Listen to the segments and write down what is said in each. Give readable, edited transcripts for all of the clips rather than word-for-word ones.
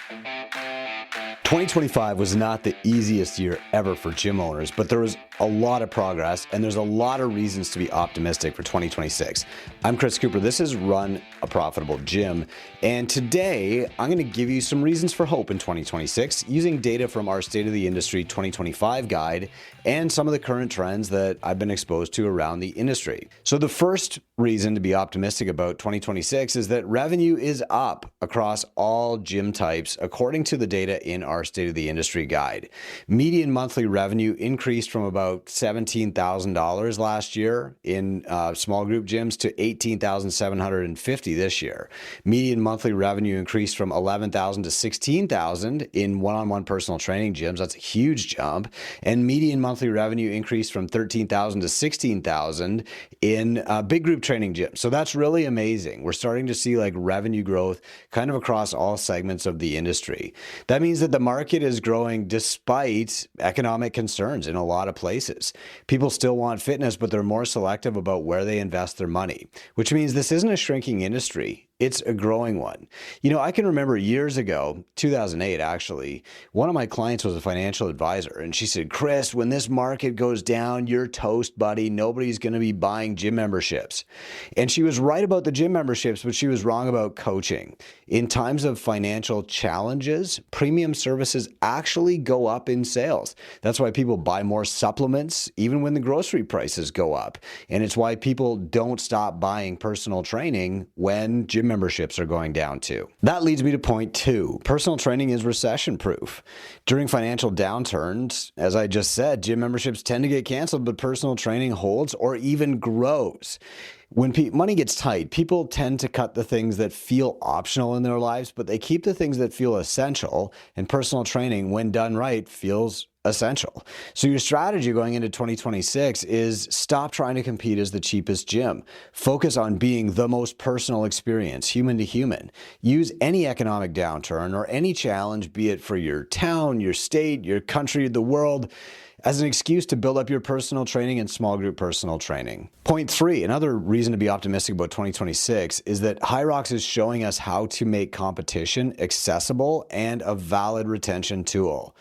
2025 was not the easiest year ever for gym owners, but there was a lot of progress and there's a lot of reasons to be optimistic for 2026. I'm Chris Cooper. This is Run a Profitable Gym. And today I'm going to give you some reasons for hope in 2026 using data from our State of the Industry 2025 guide and some of the current trends that I've been exposed to around the industry. So the first reason to be optimistic about 2026 is that revenue is up across all gym types according to the data in our State of the Industry guide. Median monthly revenue increased from about $17,000 last year in small group gyms to $18,750 this year. Median monthly revenue increased from $11,000 to $16,000 in one-on-one personal training gyms. That's a huge jump. And median monthly revenue increased from $13,000 to $16,000 in big group training gyms. So that's really amazing. We're starting to see like revenue growth kind of across all segments of the industry. That means that the market is growing despite economic concerns in a lot of places. People still want fitness, but they're more selective about where they invest their money, which means this isn't a shrinking industry. It's a growing one. You know, I can remember years ago, 2008 actually, one of my clients was a financial advisor and she said, Chris, when this market goes down, you're toast, buddy. Nobody's going to be buying gym memberships. And she was right about the gym memberships, but she was wrong about coaching. In times of financial challenges, premium services actually go up in sales. That's why people buy more supplements, even when the grocery prices go up. And it's why people don't stop buying personal training when gym memberships are going down too. That leads me to point two. Personal training is recession proof. During financial downturns, as I just said, gym memberships tend to get canceled, but personal training holds or even grows. When money gets tight, people tend to cut the things that feel optional in their lives, but they keep the things that feel essential, and personal training, when done right, feels essential. So your strategy going into 2026 is stop trying to compete as the cheapest gym. Focus on being the most personal experience, human to human. Use any economic downturn or any challenge, be it for your town, your state, your country, the world, as an excuse to build up your personal training and small group personal training. Point three, another reason to be optimistic about 2026 is that Hyrox is showing us how to make competition accessible and a valid retention tool.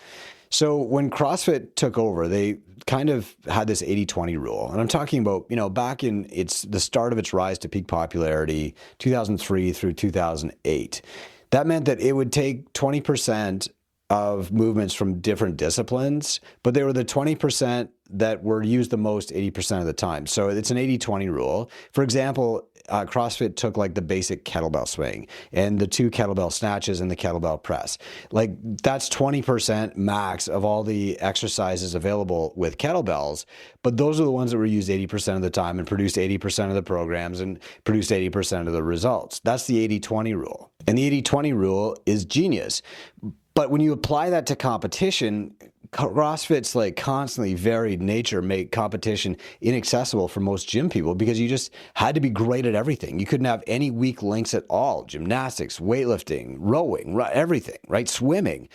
So when CrossFit took over, they kind of had this 80-20 rule. And I'm talking about, back in the start of its rise to peak popularity, 2003 through 2008. That meant that it would take 20% of movements from different disciplines, but they were the 20% that were used the most 80% of the time. So it's an 80-20 rule. For example, CrossFit took like the basic kettlebell swing and the 2 kettlebell snatches and the kettlebell press. Like that's 20% max of all the exercises available with kettlebells, but those are the ones that were used 80% of the time and produced 80% of the programs and produced 80% of the results. That's the 80-20 rule. And the 80-20 rule is genius. But when you apply that to competition, CrossFit's like constantly varied nature make competition inaccessible for most gym people because you just had to be great at everything. You couldn't have any weak links at all. Gymnastics, weightlifting, rowing, everything, right? Swimming.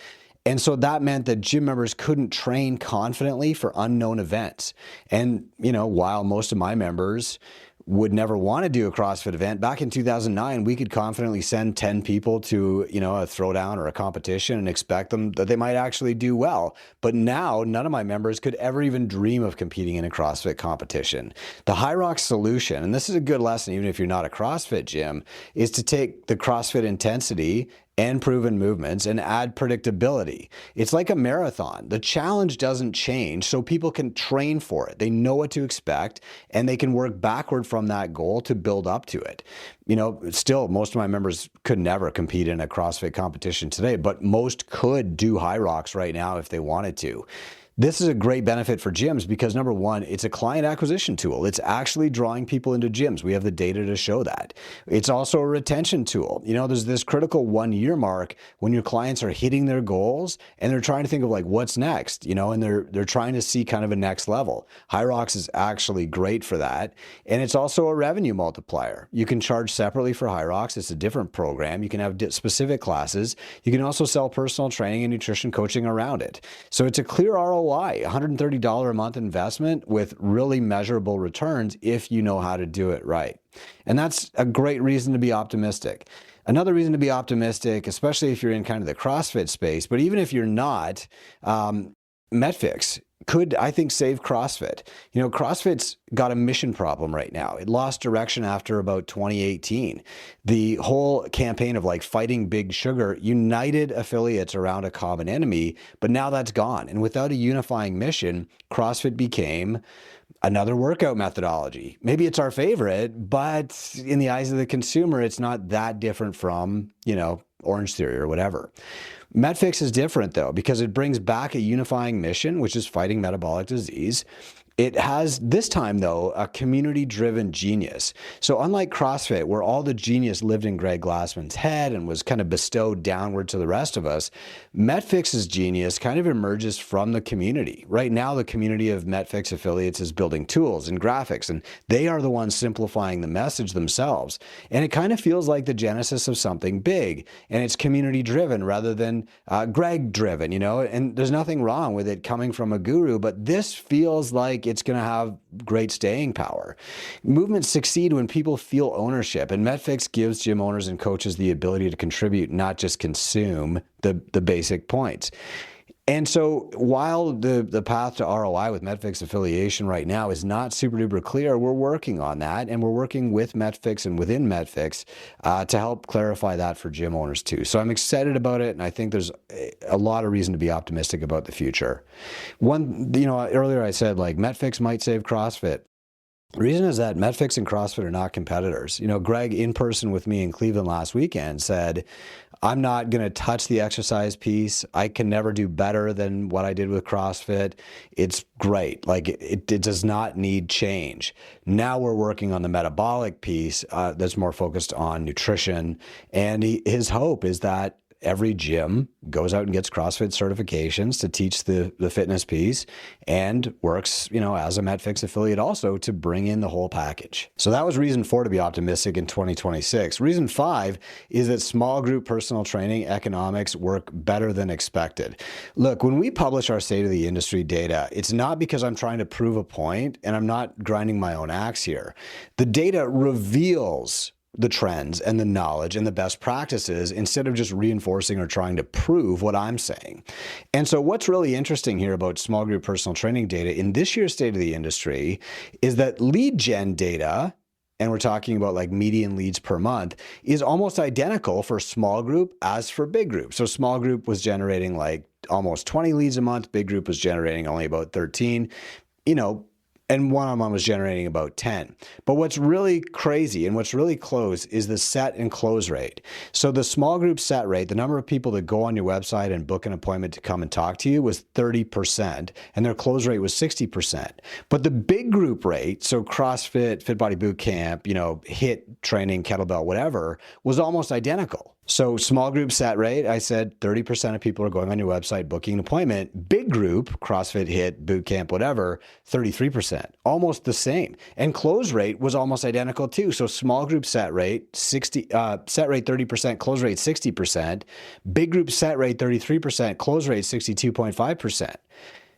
And so that meant that gym members couldn't train confidently for unknown events. And, while most of my members would never want to do a CrossFit event, back in 2009, we could confidently send 10 people to, a throwdown or a competition and expect them that they might actually do well. But now none of my members could ever even dream of competing in a CrossFit competition. The Hyrox solution, and this is a good lesson even if you're not a CrossFit gym, is to take the CrossFit intensity and proven movements and add predictability. It's like a marathon. The challenge doesn't change, so people can train for it. They know what to expect, and they can work backward from that goal to build up to it. Still, most of my members could never compete in a CrossFit competition today, but most could do Hyrox right now if they wanted to. This is a great benefit for gyms because number one, it's a client acquisition tool. It's actually drawing people into gyms. We have the data to show that. It's also a retention tool. There's this critical 1 year mark when your clients are hitting their goals and they're trying to think of like, what's next, and they're trying to see kind of a next level. Hyrox is actually great for that. And it's also a revenue multiplier. You can charge separately for Hyrox. It's a different program. You can have specific classes. You can also sell personal training and nutrition coaching around it. So it's a clear ROI. $130 a month investment with really measurable returns if you know how to do it right. And that's a great reason to be optimistic. Another reason to be optimistic, especially if you're in kind of the CrossFit space, but even if you're not, MetFix could, I think, save CrossFit. CrossFit's got a mission problem right now. It lost direction after about 2018. The whole campaign of like fighting big sugar united affiliates around a common enemy, but now that's gone. And without a unifying mission, CrossFit became another workout methodology. Maybe it's our favorite, but in the eyes of the consumer, it's not that different from, Orange Theory or whatever. MetFix is different though, because it brings back a unifying mission, which is fighting metabolic disease. It has, this time though, a community-driven genius. So unlike CrossFit, where all the genius lived in Greg Glassman's head and was kind of bestowed downward to the rest of us, MetFix's genius kind of emerges from the community. Right now, the community of MetFix affiliates is building tools and graphics, and they are the ones simplifying the message themselves. And it kind of feels like the genesis of something big, and it's community-driven rather than Greg-driven, and there's nothing wrong with it coming from a guru, but this feels like it's going to have great staying power. Movements succeed when people feel ownership, and MetFix gives gym owners and coaches the ability to contribute, not just consume the basic points. And so while the path to ROI with MetFix affiliation right now is not super duper clear, we're working on that, and we're working with MetFix and within MetFix to help clarify that for gym owners too. So I'm excited about it, and I think there's a lot of reason to be optimistic about the future. Earlier I said like MetFix might save CrossFit. The reason is that MetFix and CrossFit are not competitors. Greg in person with me in Cleveland last weekend said, I'm not going to touch the exercise piece. I can never do better than what I did with CrossFit. It's great. Like it does not need change. Now we're working on the metabolic piece that's more focused on nutrition. And his hope is that every gym goes out and gets CrossFit certifications to teach the fitness piece and works, as a MetFix affiliate also to bring in the whole package. So that was reason 4 to be optimistic in 2026. Reason 5 is that small group personal training economics work better than expected. Look, when we publish our state of the industry data, it's not because I'm trying to prove a point and I'm not grinding my own axe here. The data reveals the trends and the knowledge and the best practices instead of just reinforcing or trying to prove what I'm saying. And so what's really interesting here about small group personal training data in this year's state of the industry is that lead gen data, and we're talking about like median leads per month, is almost identical for small group as for big group. So small group was generating like almost 20 leads a month. Big group was generating only about 13, and one-on-one was generating about 10. But what's really crazy and what's really close is the set and close rate. So the small group set rate, the number of people that go on your website and book an appointment to come and talk to you, was 30%, and their close rate was 60%. But the big group rate, so CrossFit, Fit Body Boot Camp, HIIT training, kettlebell, whatever, was almost identical. So small group set rate, I said 30% of people are going on your website, booking an appointment. Big group, CrossFit, HIIT, boot camp, whatever, 33%, almost the same. And close rate was almost identical too. So small group set rate, set rate 30%, close rate 60%. Big group set rate 33%, close rate 62.5%.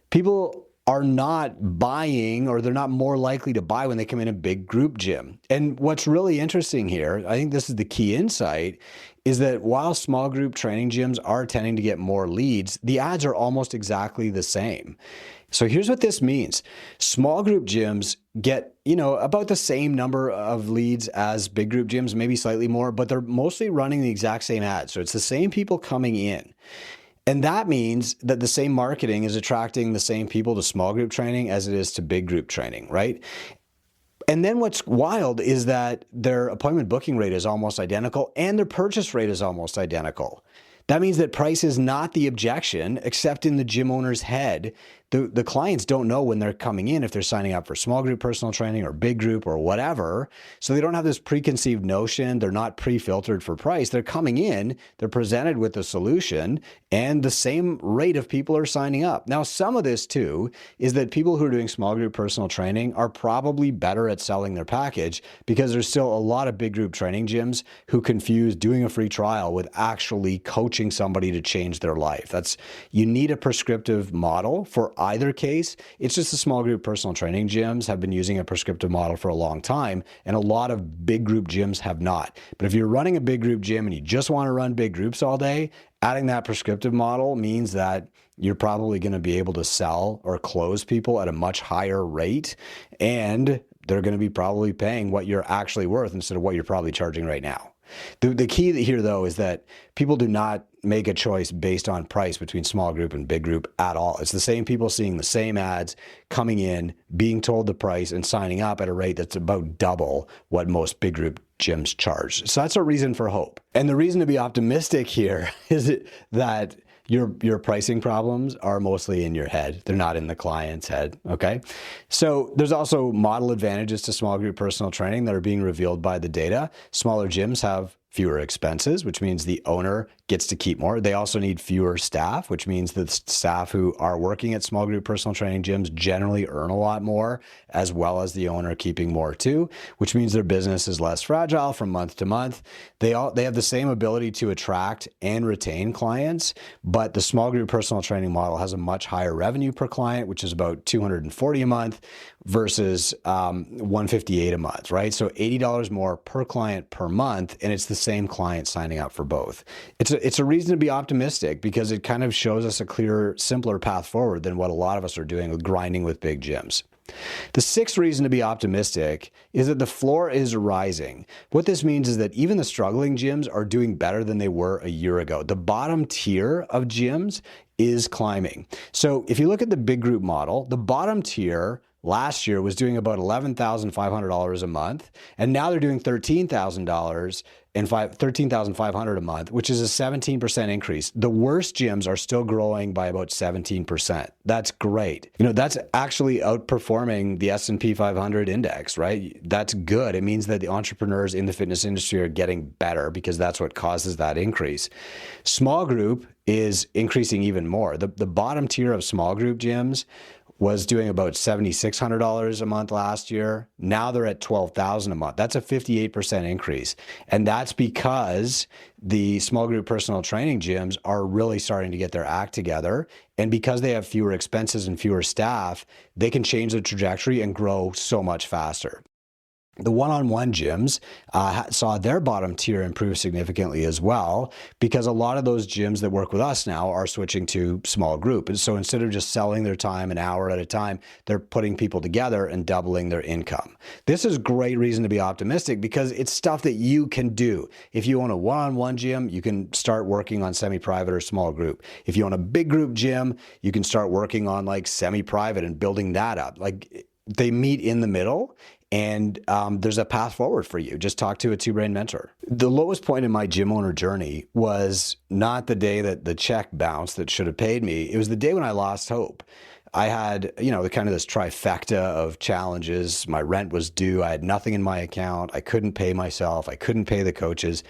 People are not buying, or they're not more likely to buy when they come in a big group gym. And what's really interesting here, I think this is the key insight, is that while small group training gyms are tending to get more leads, the ads are almost exactly the same. So here's what this means. Small group gyms get, about the same number of leads as big group gyms, maybe slightly more, but they're mostly running the exact same ads. So it's the same people coming in. And that means that the same marketing is attracting the same people to small group training as it is to big group training, right? And then what's wild is that their appointment booking rate is almost identical and their purchase rate is almost identical. That means that price is not the objection, except in the gym owner's head. The clients don't know when they're coming in if they're signing up for small group personal training or big group or whatever. So they don't have this preconceived notion. They're not pre-filtered for price. They're coming in, they're presented with a solution, and the same rate of people are signing up. Now, some of this too is that people who are doing small group personal training are probably better at selling their package, because there's still a lot of big group training gyms who confuse doing a free trial with actually coaching somebody to change their life. You need a prescriptive model for either case. It's just the small group personal training gyms have been using a prescriptive model for a long time, and a lot of big group gyms have not. But if you're running a big group gym and you just want to run big groups all day, adding that prescriptive model means that you're probably going to be able to sell or close people at a much higher rate, and they're going to be probably paying what you're actually worth instead of what you're probably charging right now. The key here, though, is that people do not make a choice based on price between small group and big group at all. It's the same people seeing the same ads, coming in, being told the price, and signing up at a rate that's about double what most big group gyms charge. So that's a reason for hope. And the reason to be optimistic here is that your pricing problems are mostly in your head. They're not in the client's head, okay? So there's also model advantages to small group personal training that are being revealed by the data. Smaller gyms have fewer expenses, which means the owner gets to keep more. They also need fewer staff, which means that staff who are working at small group personal training gyms generally earn a lot more, as well as the owner keeping more too, which means their business is less fragile from month to month. They have the same ability to attract and retain clients, but the small group personal training model has a much higher revenue per client, which is about $240 a month versus $158 a month, right? So $80 more per client per month, and it's the same client signing up for both. It's a reason to be optimistic because it kind of shows us a clearer, simpler path forward than what a lot of us are doing with grinding with big gyms. The sixth reason to be optimistic is that the floor is rising. What this means is that even the struggling gyms are doing better than they were a year ago. The bottom tier of gyms is climbing. So if you look at the big group model, the bottom tier last year was doing about $11,500 a month, and now they're doing $13,000 and $13,500 a month, which is a 17% increase. The worst gyms are still growing by about 17%. That's great. That's actually outperforming the S&P 500 index, right? That's good. It means that the entrepreneurs in the fitness industry are getting better because that's what causes that increase. Small group is increasing even more. The bottom tier of small group gyms was doing about $7,600 a month last year. Now they're at $12,000 a month. That's a 58% increase. And that's because the small group personal training gyms are really starting to get their act together. And because they have fewer expenses and fewer staff, they can change the trajectory and grow so much faster. The one-on-one gyms saw their bottom tier improve significantly as well, because a lot of those gyms that work with us now are switching to small group. And so instead of just selling their time an hour at a time, they're putting people together and doubling their income. This is great reason to be optimistic because it's stuff that you can do. If you own a one-on-one gym, you can start working on semi-private or small group. If you own a big group gym, you can start working on like semi-private and building that up. Like they meet in the middle. And there's a path forward for you. Just talk to a two-brain mentor. The lowest point in my gym owner journey was not the day that the check bounced that should have paid me. It was the day when I lost hope. I had, kind of this trifecta of challenges. My rent was due. I had nothing in my account. I couldn't pay myself. I couldn't pay the coaches.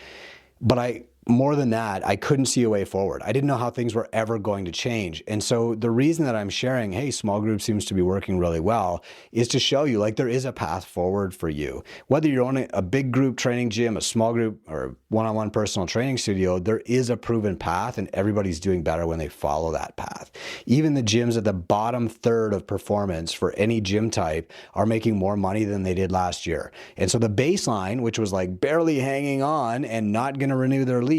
But more than that, I couldn't see a way forward. I didn't know how things were ever going to change. And so the reason that I'm sharing, hey, small group seems to be working really well, is to show you like there is a path forward for you. Whether you're owning a big group training gym, a small group, or one-on-one personal training studio, there is a proven path and everybody's doing better when they follow that path. Even the gyms at the bottom third of performance for any gym type are making more money than they did last year. And so the baseline, which was like barely hanging on and not going to renew their lease,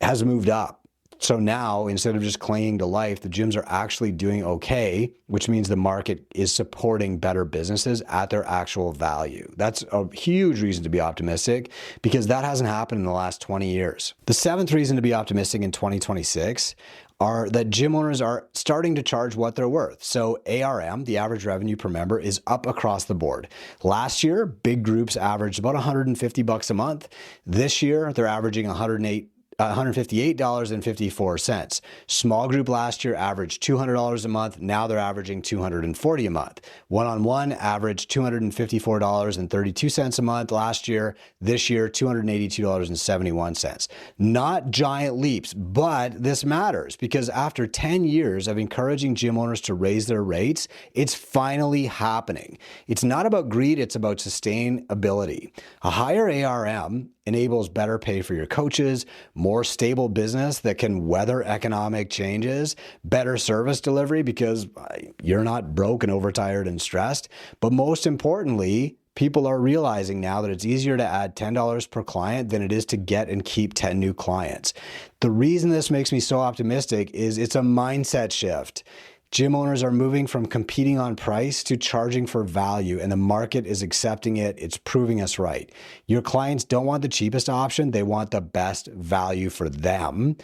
has moved up. So now, instead of just clinging to life, the gyms are actually doing okay, which means the market is supporting better businesses at their actual value. That's a huge reason to be optimistic because that hasn't happened in the last 20 years. The seventh reason to be optimistic in 2026 are that gym owners are starting to charge what they're worth. So ARM, the average revenue per member, is up across the board. Last year, big groups averaged about $150 a month. This year, they're averaging $158.54. Small group last year averaged $200 a month. Now they're averaging $240 a month. One-on-one averaged $254.32 a month last year. This year, $282.71. Not giant leaps, but this matters because after 10 years of encouraging gym owners to raise their rates, it's finally happening. It's not about greed, it's about sustainability. A higher ARM enables better pay for your coaches, more stable business that can weather economic changes, better service delivery because you're not broke and overtired and stressed. But most importantly, people are realizing now that it's easier to add $10 per client than it is to get and keep 10 new clients. The reason this makes me so optimistic is it's a mindset shift. Gym owners are moving from competing on price to charging for value, and the market is accepting it. It's proving us right. Your clients don't want the cheapest option. They want the best value for them.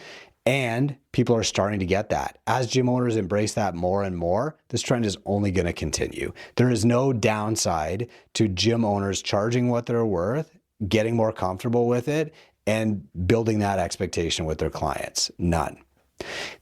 And people are starting to get that. As gym owners embrace that more and more, this trend is only going to continue. There is no downside to gym owners charging what they're worth, getting more comfortable with it, and building that expectation with their clients. None.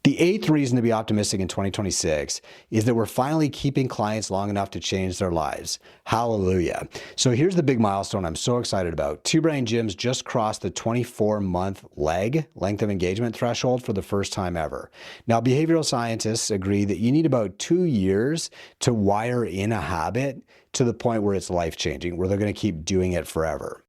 The eighth reason to be optimistic in 2026 is that we're finally keeping clients long enough to change their lives. Hallelujah. So here's the big milestone I'm so excited about. Two Brain Gyms just crossed the 24-month length of engagement threshold for the first time ever. Now, behavioral scientists agree that you need about 2 years to wire in a habit to the point where it's life-changing, where they're going to keep doing it forever.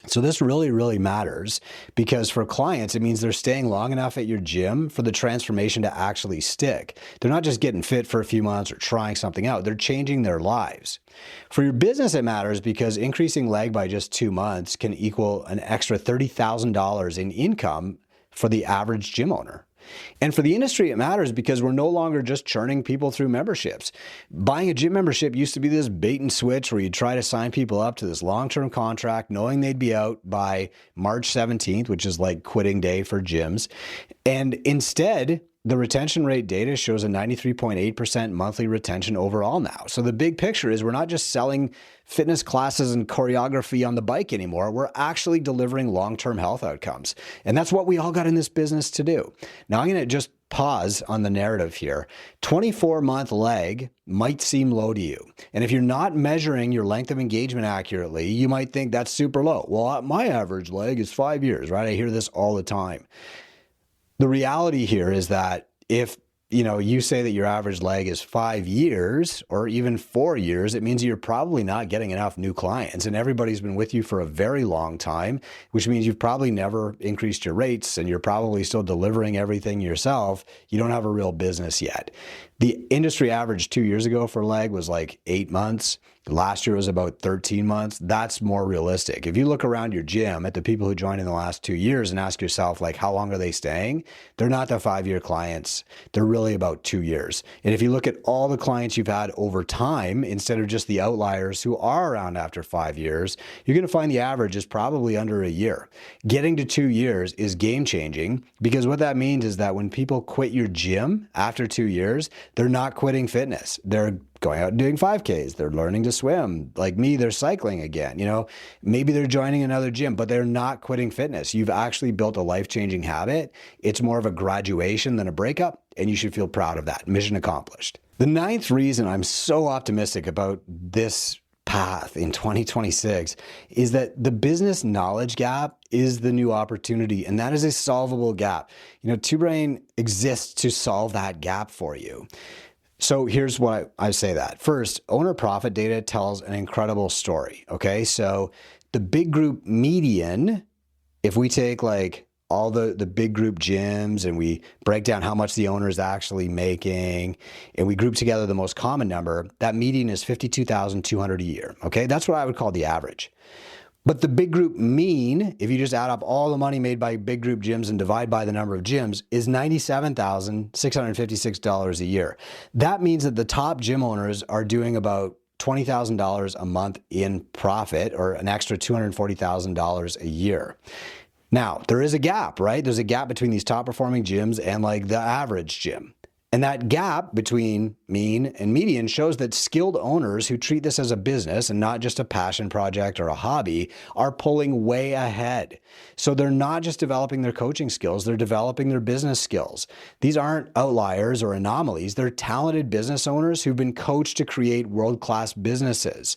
So this really, really matters because for clients, it means they're staying long enough at your gym for the transformation to actually stick. They're not just getting fit for a few months or trying something out. They're changing their lives. For your business, it matters because increasing leg by just 2 months can equal an extra $30,000 in income for the average gym owner. And for the industry, it matters because we're no longer just churning people through memberships. Buying a gym membership used to be this bait and switch where you'd try to sign people up to this long-term contract knowing they'd be out by March 17th, which is like quitting day for gyms. And instead, the retention rate data shows a 93.8% monthly retention overall now. So the big picture is we're not just selling fitness classes and choreography on the bike anymore. We're actually delivering long-term health outcomes. And that's what we all got in this business to do. Now I'm going to just pause on the narrative here. 24-month leg might seem low to you. And if you're not measuring your length of engagement accurately, you might think that's super low. Well, my average leg is 5 years, right? I hear this all the time. The reality here is that if you say that your average leg is 5 years or even 4 years, it means you're probably not getting enough new clients. And everybody's been with you for a very long time, which means you've probably never increased your rates and you're probably still delivering everything yourself. You don't have a real business yet. The industry average 2 years ago for leg was like 8 months. Last year was about 13 months. That's more realistic. If you look around your gym at the people who joined in the last 2 years and ask yourself, like, how long are they staying? They're not the 5-year clients. They're really about 2 years. And if you look at all the clients you've had over time, instead of just the outliers who are around after 5 years, you're going to find the average is probably under a year. Getting to 2 years is game changing because what that means is that when people quit your gym after 2 years, they're not quitting fitness. They're going out and doing 5Ks. They're learning to swim. Like me, they're cycling again. Maybe they're joining another gym, but they're not quitting fitness. You've actually built a life-changing habit. It's more of a graduation than a breakup, and you should feel proud of that. Mission accomplished. The ninth reason I'm so optimistic about this path in 2026 is that the business knowledge gap is the new opportunity, and that is a solvable gap. Two Brain exists to solve that gap for you. So here's why I say that. First, owner profit data tells an incredible story, okay? So the big group median, if we take like all the big group gyms and we break down how much the owner is actually making and we group together the most common number, that median is $52,200 a year, okay? That's what I would call the average. But the big group mean, if you just add up all the money made by big group gyms and divide by the number of gyms, is $97,656 a year. That means that the top gym owners are doing about $20,000 a month in profit, or an extra $240,000 a year. Now, there is a gap, right? There's a gap between these top performing gyms and like the average gym. And that gap between mean and median shows that skilled owners who treat this as a business and not just a passion project or a hobby are pulling way ahead. So they're not just developing their coaching skills, they're developing their business skills. These aren't outliers or anomalies. They're talented business owners who've been coached to create world-class businesses.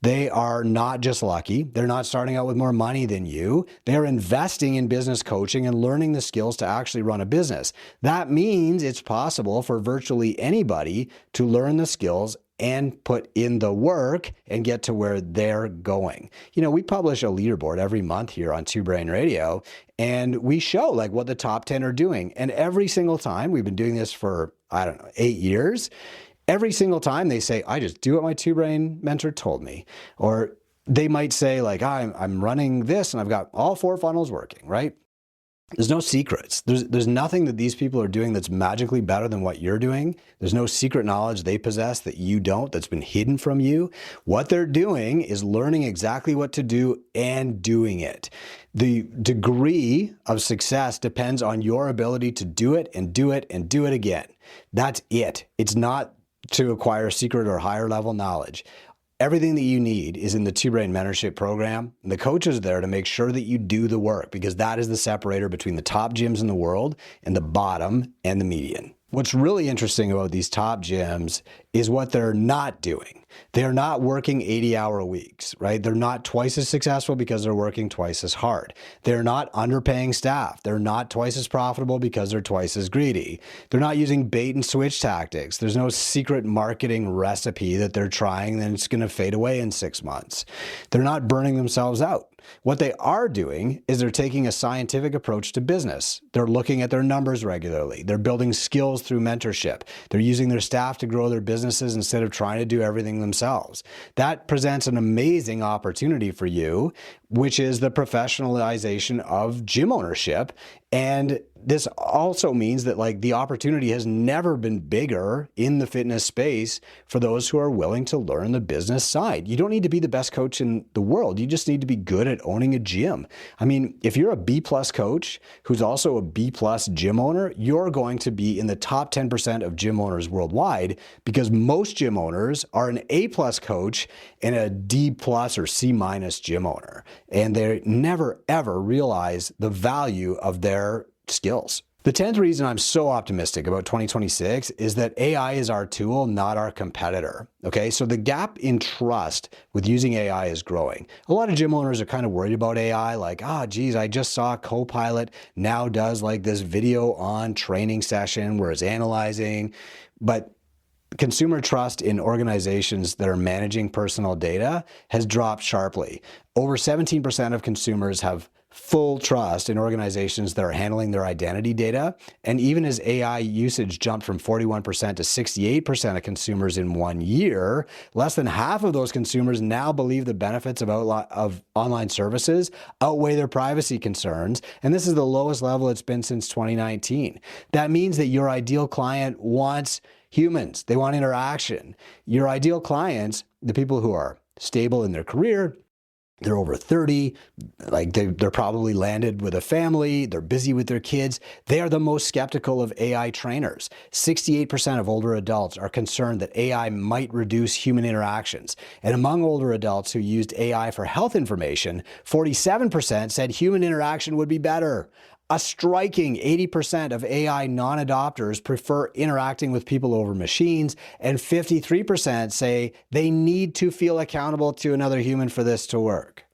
They are not just lucky. They're not starting out with more money than you. They're investing in business coaching and learning the skills to actually run a business. That means it's possible for virtually anybody to learn the skills and put in the work and get to where they're going. You know, we publish a leaderboard every month here on Two Brain Radio, and we show like what the top 10 are doing. And every single time, we've been doing this for, I don't know, 8 years. Every single time they say, I just do what my Two Brain mentor told me. Or they might say like, I'm running this and I've got all 4 funnels working, right? There's no secrets. There's nothing that these people are doing that's magically better than what you're doing. There's no secret knowledge they possess that you don't, that's been hidden from you. What they're doing is learning exactly what to do and doing it. The degree of success depends on your ability to do it and do it and do it again. That's it. It's not to acquire secret or higher level knowledge. Everything that you need is in the Two Brain Mentorship Program. And the coach is there to make sure that you do the work, because that is the separator between the top gyms in the world and the bottom and the median. What's really interesting about these top gyms is what they're not doing. They're not working 80-hour weeks, right? They're not twice as successful because they're working twice as hard. They're not underpaying staff. They're not twice as profitable because they're twice as greedy. They're not using bait and switch tactics. There's no secret marketing recipe that they're trying and it's going to fade away in 6 months. They're not burning themselves out. What they are doing is they're taking a scientific approach to business. They're looking at their numbers regularly. They're building skills through mentorship. They're using their staff to grow their businesses instead of trying to do everything themselves. That presents an amazing opportunity for you, which is the professionalization of gym ownership. And this also means that like the opportunity has never been bigger in the fitness space for those who are willing to learn the business side. You don't need to be the best coach in the world. You just need to be good at owning a gym. I mean, if you're a B+ coach who's also a B+ gym owner, you're going to be in the top 10% of gym owners worldwide, because most gym owners are an A+ coach and a D+ or C- gym owner. And they never, ever realize the value of their skills. The 10th reason I'm so optimistic about 2026 is that AI is our tool, not our competitor. Okay, so the gap in trust with using AI is growing. A lot of gym owners are kind of worried about AI, like, geez, I just saw Copilot now does like this video on training session where it's analyzing. But consumer trust in organizations that are managing personal data has dropped sharply. Over 17% of consumers have full trust in organizations that are handling their identity data. And even as AI usage jumped from 41% to 68% of consumers in 1 year, less than half of those consumers now believe the benefits of online services outweigh their privacy concerns. And this is the lowest level it's been since 2019. That means that your ideal client wants humans. They want interaction. Your ideal clients, the people who are stable in their career, they're over 30, like they're probably landed with a family, they're busy with their kids. They are the most skeptical of AI trainers. 68% of older adults are concerned that AI might reduce human interactions. And among older adults who used AI for health information, 47% said human interaction would be better. A striking 80% of AI non-adopters prefer interacting with people over machines, and 53% say they need to feel accountable to another human for this to work.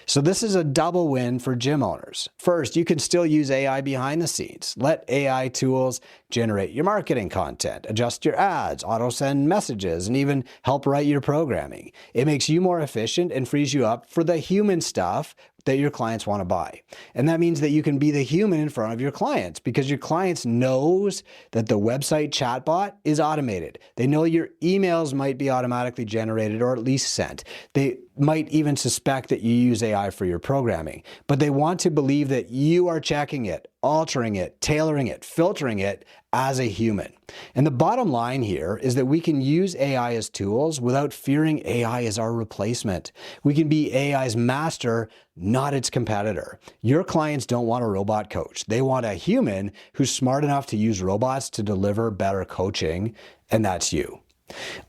So this is a double win for gym owners. First, you can still use AI behind the scenes. Let AI tools generate your marketing content, adjust your ads, auto-send messages, and even help write your programming. It makes you more efficient and frees you up for the human stuff that your clients want to buy. And that means that you can be the human in front of your clients, because your clients knows that the website chatbot is automated. They know your emails might be automatically generated or at least sent. They might even suspect that you use AI for your programming, but they want to believe that you are checking it, altering it, tailoring it, filtering it as a human. And the bottom line here is that we can use AI as tools without fearing AI as our replacement. We can be AI's master, not its competitor. Your clients don't want a robot coach. They want a human who's smart enough to use robots to deliver better coaching, and that's you.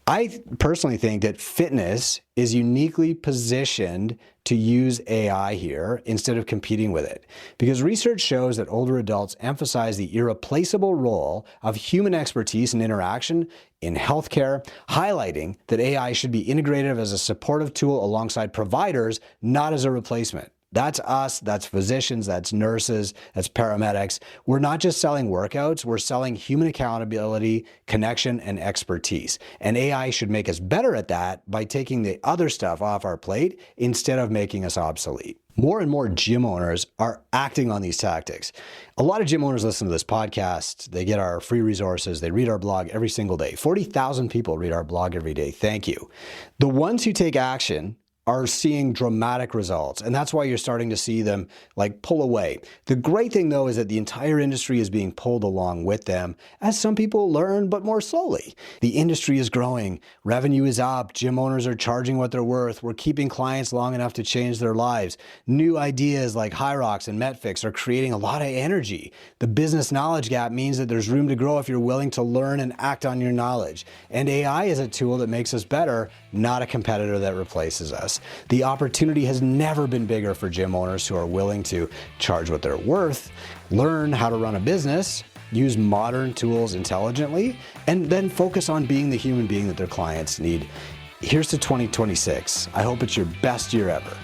I personally think that fitness is uniquely positioned to use AI here instead of competing with it, because research shows that older adults emphasize the irreplaceable role of human expertise and interaction in healthcare, highlighting that AI should be integrated as a supportive tool alongside providers, not as a replacement. That's us, that's physicians, that's nurses, that's paramedics. We're not just selling workouts, we're selling human accountability, connection, and expertise. And AI should make us better at that by taking the other stuff off our plate instead of making us obsolete. More and more gym owners are acting on these tactics. A lot of gym owners listen to this podcast. They get our free resources. They read our blog every single day. 40,000 people read our blog every day. Thank you. The ones who take action are seeing dramatic results. And that's why you're starting to see them like pull away. The great thing though is that the entire industry is being pulled along with them as some people learn, but more slowly. The industry is growing. Revenue is up. Gym owners are charging what they're worth. We're keeping clients long enough to change their lives. New ideas like Hyrox and MetFix are creating a lot of energy. The business knowledge gap means that there's room to grow if you're willing to learn and act on your knowledge. And AI is a tool that makes us better, not a competitor that replaces us. The opportunity has never been bigger for gym owners who are willing to charge what they're worth, learn how to run a business, use modern tools intelligently, and then focus on being the human being that their clients need. Here's to 2026. I hope it's your best year ever.